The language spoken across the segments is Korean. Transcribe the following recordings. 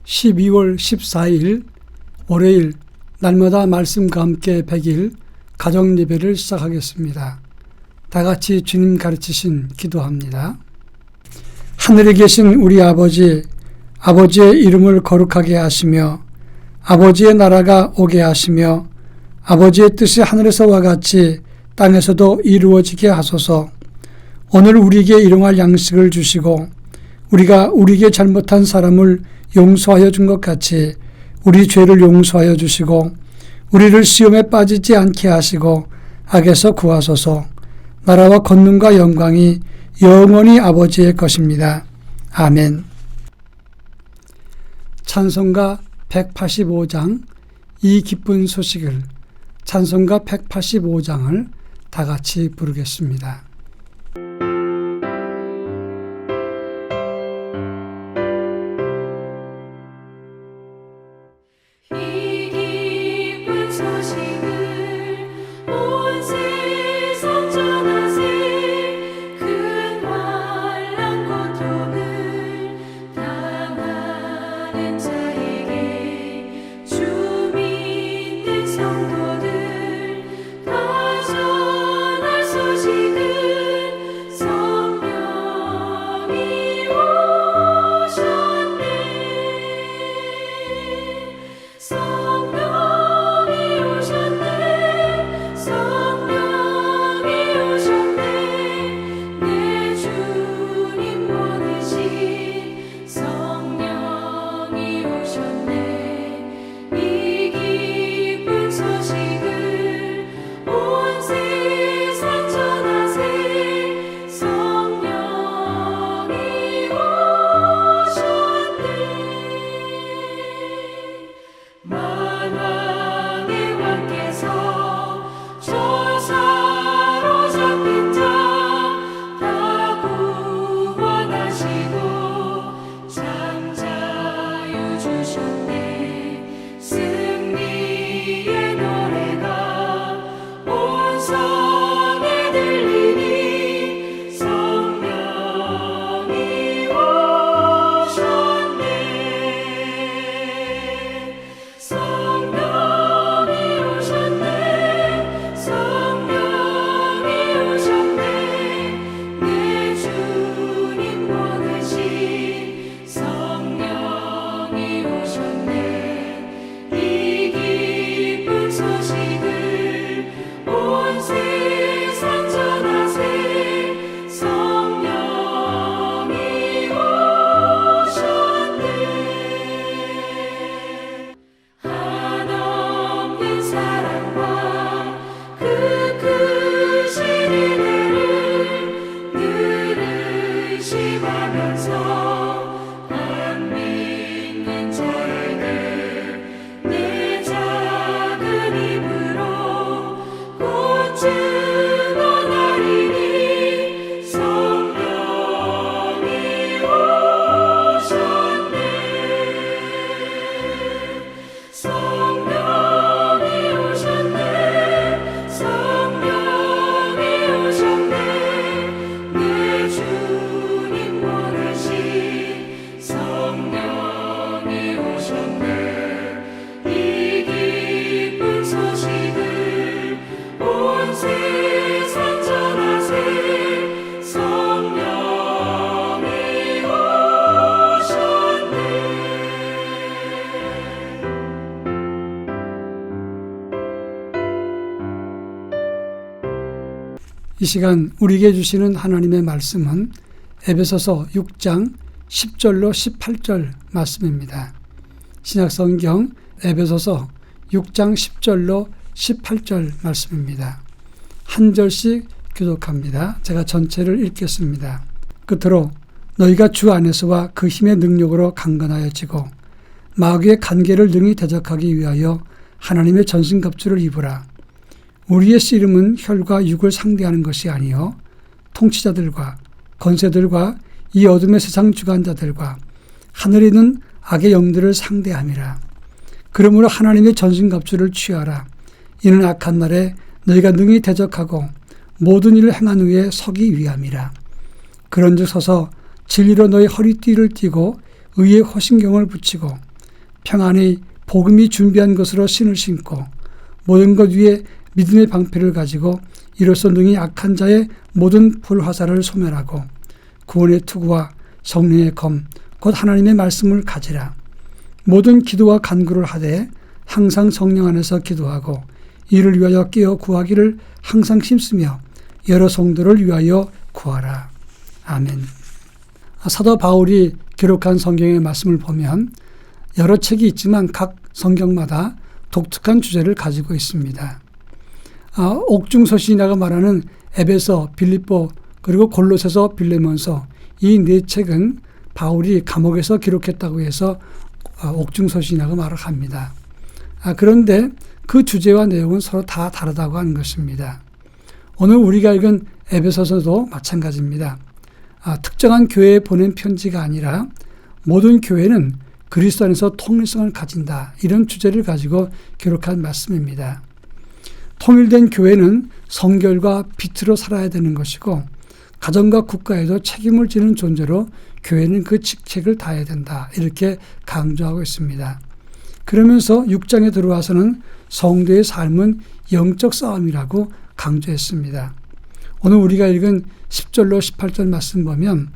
12월 14일 월요일 날마다 말씀과 함께 100일 가정예배를 시작하겠습니다. 다 같이 주님 가르치신 기도합니다. 하늘에 계신 우리 아버지, 아버지의 이름을 거룩하게 하시며 아버지의 나라가 오게 하시며 아버지의 뜻이 하늘에서와 같이 땅에서도 이루어지게 하소서. 오늘 우리에게 일용할 양식을 주시고 우리가 우리에게 잘못한 사람을 용서하여 준 것 같이 우리 죄를 용서하여 주시고 우리를 시험에 빠지지 않게 하시고 악에서 구하소서. 나라와 권능과 영광이 영원히 아버지의 것입니다. 아멘. 찬송가 185장 이 기쁜 소식을, 찬송가 185장을 다 같이 부르겠습니다. 이 시간 우리에게 주시는 하나님의 말씀은 에베소서 6장 10절로 18절 말씀입니다. 신약성경 에베소서 6장 10절로 18절 말씀입니다. 한 절씩 교독합니다. 제가 전체를 읽겠습니다. 끝으로 너희가 주 안에서와 그 힘의 능력으로 강건하여지고 마귀의 간계를 능히 대적하기 위하여 하나님의 전신갑주를 입으라. 우리의 씨름은 혈과 육을 상대하는 것이 아니요 통치자들과 권세들과 이 어둠의 세상 주관자들과 하늘에 있는 악의 영들을 상대함이라. 그러므로 하나님의 전신갑주를 취하라. 이는 악한 날에 너희가 능히 대적하고 모든 일을 행한 후에 서기 위함이라. 그런즉 서서 진리로 너희 허리띠를 띠고 의의 호신경을 붙이고 평안의 복음이 준비한 것으로 신을 신고 모든 것 위에 믿음의 방패를 가지고 이로써 능히 악한 자의 모든 불화살을 소멸하고 구원의 투구와 성령의 검 곧 하나님의 말씀을 가지라. 모든 기도와 간구를 하되 항상 성령 안에서 기도하고 이를 위하여 깨어 구하기를 항상 힘쓰며 여러 성도를 위하여 구하라. 아멘. 사도 바울이 기록한 성경의 말씀을 보면 여러 책이 있지만 각 성경마다 독특한 주제를 가지고 있습니다. 옥중서신이라고 말하는 에베소, 빌립보, 그리고 골로새서, 빌레몬서 이 네 책은 바울이 감옥에서 기록했다고 해서 옥중서신이라고 말을 합니다. 그런데 그 주제와 내용은 서로 다 다르다고 하는 것입니다. 오늘 우리가 읽은 에베소서도 마찬가지입니다. 특정한 교회에 보낸 편지가 아니라 모든 교회는 그리스도 안에서 통일성을 가진다. 이런 주제를 가지고 기록한 말씀입니다. 통일된 교회는 성결과 빛으로 살아야 되는 것이고 가정과 국가에도 책임을 지는 존재로 교회는 그 직책을 다해야 된다. 이렇게 강조하고 있습니다. 그러면서 6장에 들어와서는 성도의 삶은 영적 싸움이라고 강조했습니다. 오늘 우리가 읽은 10절로 18절 말씀 보면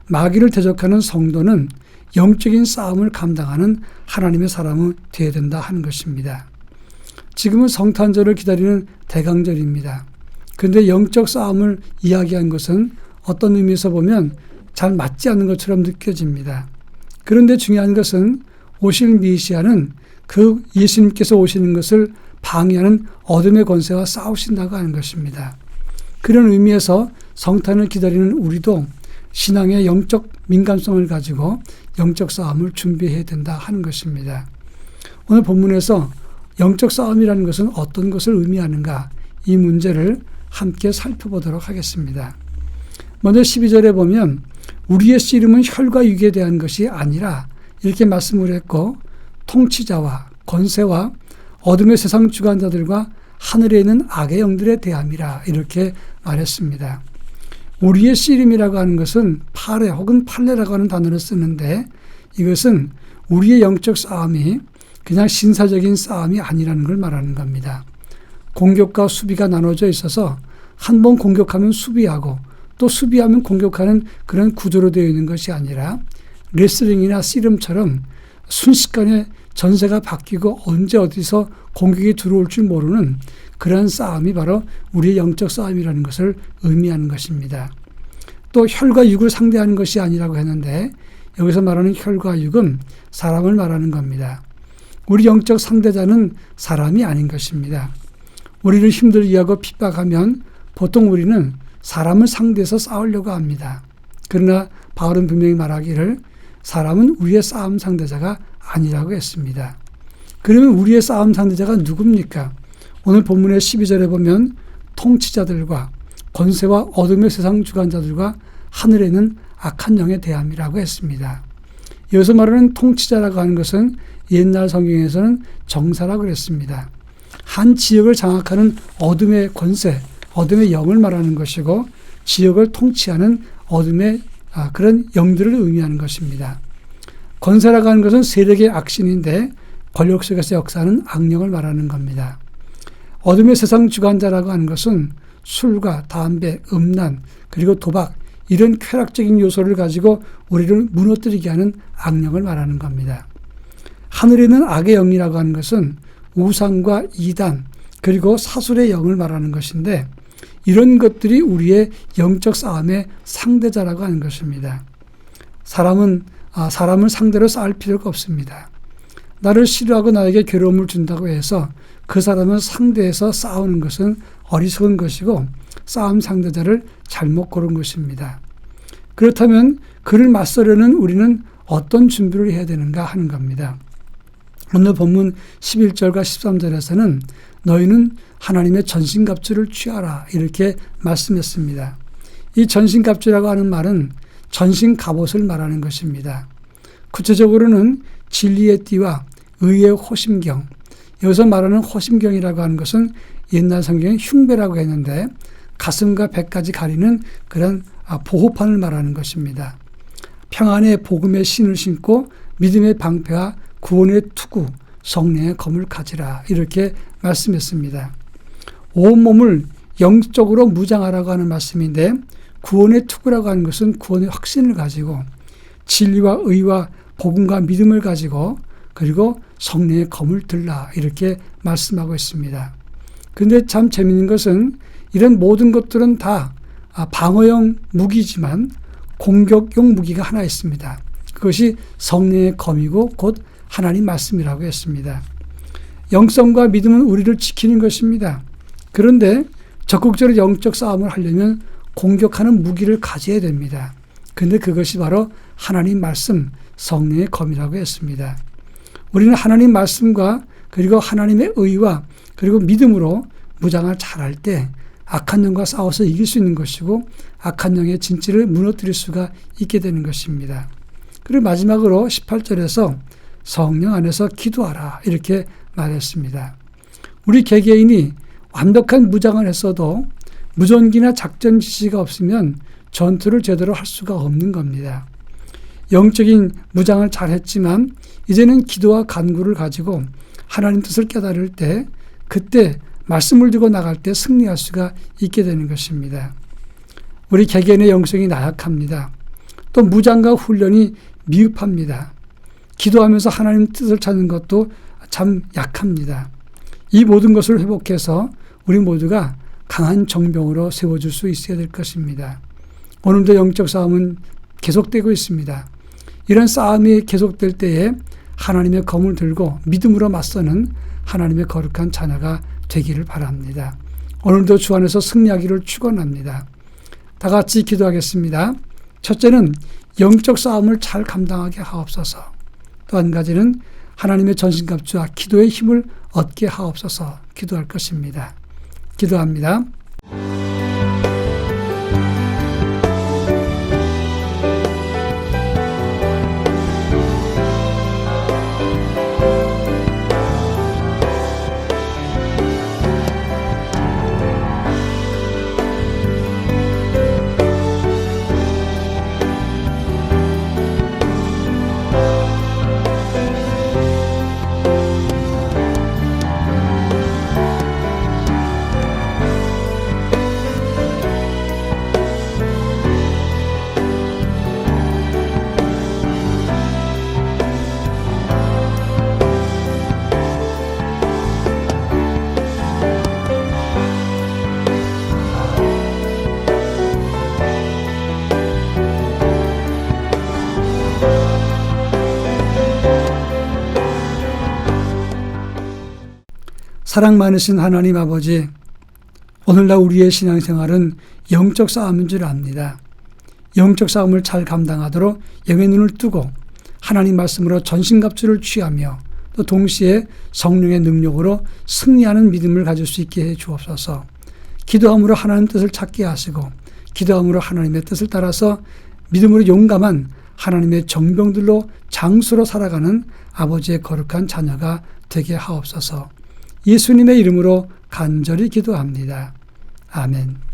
마귀를 대적하는 성도는 영적인 싸움을 감당하는 하나님의 사람이 되어야 된다 하는 것입니다. 지금은 성탄절을 기다리는 대강절입니다. 그런데 영적 싸움을 이야기한 것은 어떤 의미에서 보면 잘 맞지 않는 것처럼 느껴집니다. 그런데 중요한 것은 오실 메시아는 그 예수님께서 오시는 것을 방해하는 어둠의 권세와 싸우신다고 하는 것입니다. 그런 의미에서 성탄을 기다리는 우리도 신앙의 영적 민감성을 가지고 영적 싸움을 준비해야 된다 하는 것입니다. 오늘 본문에서 영적 싸움이라는 것은 어떤 것을 의미하는가, 이 문제를 함께 살펴보도록 하겠습니다. 먼저 12절에 보면 우리의 씨름은 혈과 육에 대한 것이 아니라 이렇게 말씀을 했고 통치자와 권세와 어둠의 세상 주관자들과 하늘에 있는 악의 영들에 대함이라 이렇게 말했습니다. 우리의 씨름이라고 하는 것은 파레 혹은 팔레라고 하는 단어를 쓰는데 이것은 우리의 영적 싸움이 그냥 신사적인 싸움이 아니라는 걸 말하는 겁니다. 공격과 수비가 나눠져 있어서 한 번 공격하면 수비하고 또 수비하면 공격하는 그런 구조로 되어 있는 것이 아니라 레슬링이나 씨름처럼 순식간에 전세가 바뀌고 언제 어디서 공격이 들어올 줄 모르는 그런 싸움이 바로 우리의 영적 싸움이라는 것을 의미하는 것입니다. 또 혈과 육을 상대하는 것이 아니라고 했는데 여기서 말하는 혈과 육은 사람을 말하는 겁니다. 우리 영적 상대자는 사람이 아닌 것입니다. 우리를 힘들게 하고 핍박하면 보통 우리는 사람을 상대해서 싸우려고 합니다. 그러나 바울은 분명히 말하기를 사람은 우리의 싸움 상대자가 아니라고 했습니다. 그러면 우리의 싸움 상대자가 누굽니까? 오늘 본문의 12절에 보면 통치자들과 권세와 어둠의 세상 주관자들과 하늘에 있는 악한 영에 대함이라고 했습니다. 여기서 말하는 통치자라고 하는 것은 옛날 성경에서는 정사라고 그랬습니다. 한 지역을 장악하는 어둠의 권세, 어둠의 영을 말하는 것이고 지역을 통치하는 어둠의 그런 영들을 의미하는 것입니다. 권세라고 하는 것은 세력의 악신인데 권력 속에서 역사하는 악령을 말하는 겁니다. 어둠의 세상 주관자라고 하는 것은 술과 담배, 음란, 그리고 도박 이런 쾌락적인 요소를 가지고 우리를 무너뜨리게 하는 악령을 말하는 겁니다. 하늘에 있는 악의 영이라고 하는 것은 우상과 이단 그리고 사술의 영을 말하는 것인데 이런 것들이 우리의 영적 싸움의 상대자라고 하는 것입니다. 사람을 상대로 싸울 필요가 없습니다. 나를 싫어하고 나에게 괴로움을 준다고 해서 그 사람을 상대해서 싸우는 것은 어리석은 것이고 싸움 상대자를 잘못 고른 것입니다. 그렇다면 그를 맞서려는 우리는 어떤 준비를 해야 되는가 하는 겁니다. 오늘 본문 11절과 13절에서는 너희는 하나님의 전신갑주를 취하라 이렇게 말씀했습니다. 이 전신갑주라고 하는 말은 전신갑옷을 말하는 것입니다. 구체적으로는 진리의 띠와 의의 호심경, 여기서 말하는 호심경이라고 하는 것은 옛날 성경에 흉배라고 했는데 가슴과 배까지 가리는 그런 보호판을 말하는 것입니다. 평안의 복음의 신을 신고 믿음의 방패와 구원의 투구, 성령의 검을 가지라 이렇게 말씀했습니다. 온몸을 영적으로 무장하라고 하는 말씀인데 구원의 투구라고 하는 것은 구원의 확신을 가지고 진리와 의와 복음과 믿음을 가지고 그리고 성령의 검을 들라 이렇게 말씀하고 있습니다. 그런데 참 재미있는 것은 이런 모든 것들은 다 방어용 무기지만 공격용 무기가 하나 있습니다. 그것이 성령의 검이고 곧 하나님 말씀이라고 했습니다. 영성과 믿음은 우리를 지키는 것입니다. 그런데 적극적으로 영적 싸움을 하려면 공격하는 무기를 가져야 됩니다. 그런데 그것이 바로 하나님 말씀, 성령의 검이라고 했습니다. 우리는 하나님 말씀과 그리고 하나님의 의와 그리고 믿음으로 무장을 잘할 때 악한 영과 싸워서 이길 수 있는 것이고 악한 영의 진치를 무너뜨릴 수가 있게 되는 것입니다. 그리고 마지막으로 18절에서 성령 안에서 기도하라 이렇게 말했습니다. 우리 개개인이 완벽한 무장을 했어도 무전기나 작전 지시가 없으면 전투를 제대로 할 수가 없는 겁니다. 영적인 무장을 잘했지만 이제는 기도와 간구를 가지고 하나님 뜻을 깨달을 때 그때 말씀을 들고 나갈 때 승리할 수가 있게 되는 것입니다. 우리 개개인의 영성이 나약합니다. 또 무장과 훈련이 미흡합니다. 기도하면서 하나님 뜻을 찾는 것도 참 약합니다. 이 모든 것을 회복해서 우리 모두가 강한 정병으로 세워줄 수 있어야 될 것입니다. 오늘도 영적 싸움은 계속되고 있습니다. 이런 싸움이 계속될 때에 하나님의 검을 들고 믿음으로 맞서는 하나님의 거룩한 자녀가 되기를 바랍니다. 오늘도 주 안에서 승리하기를 축원합니다. 다 같이 기도하겠습니다. 첫째는 영적 싸움을 잘 감당하게 하옵소서. 또 한 가지는 하나님의 전신갑주와 기도의 힘을 얻게 하옵소서 기도할 것입니다. 기도합니다. 사랑 많으신 하나님 아버지, 오늘날 우리의 신앙생활은 영적 싸움인 줄 압니다. 영적 싸움을 잘 감당하도록 영의 눈을 뜨고 하나님 말씀으로 전신갑주를 취하며 또 동시에 성령의 능력으로 승리하는 믿음을 가질 수 있게 해 주옵소서. 기도함으로 하나님 뜻을 찾게 하시고 기도함으로 하나님의 뜻을 따라서 믿음으로 용감한 하나님의 정병들로 장수로 살아가는 아버지의 거룩한 자녀가 되게 하옵소서. 예수님의 이름으로 간절히 기도합니다. 아멘.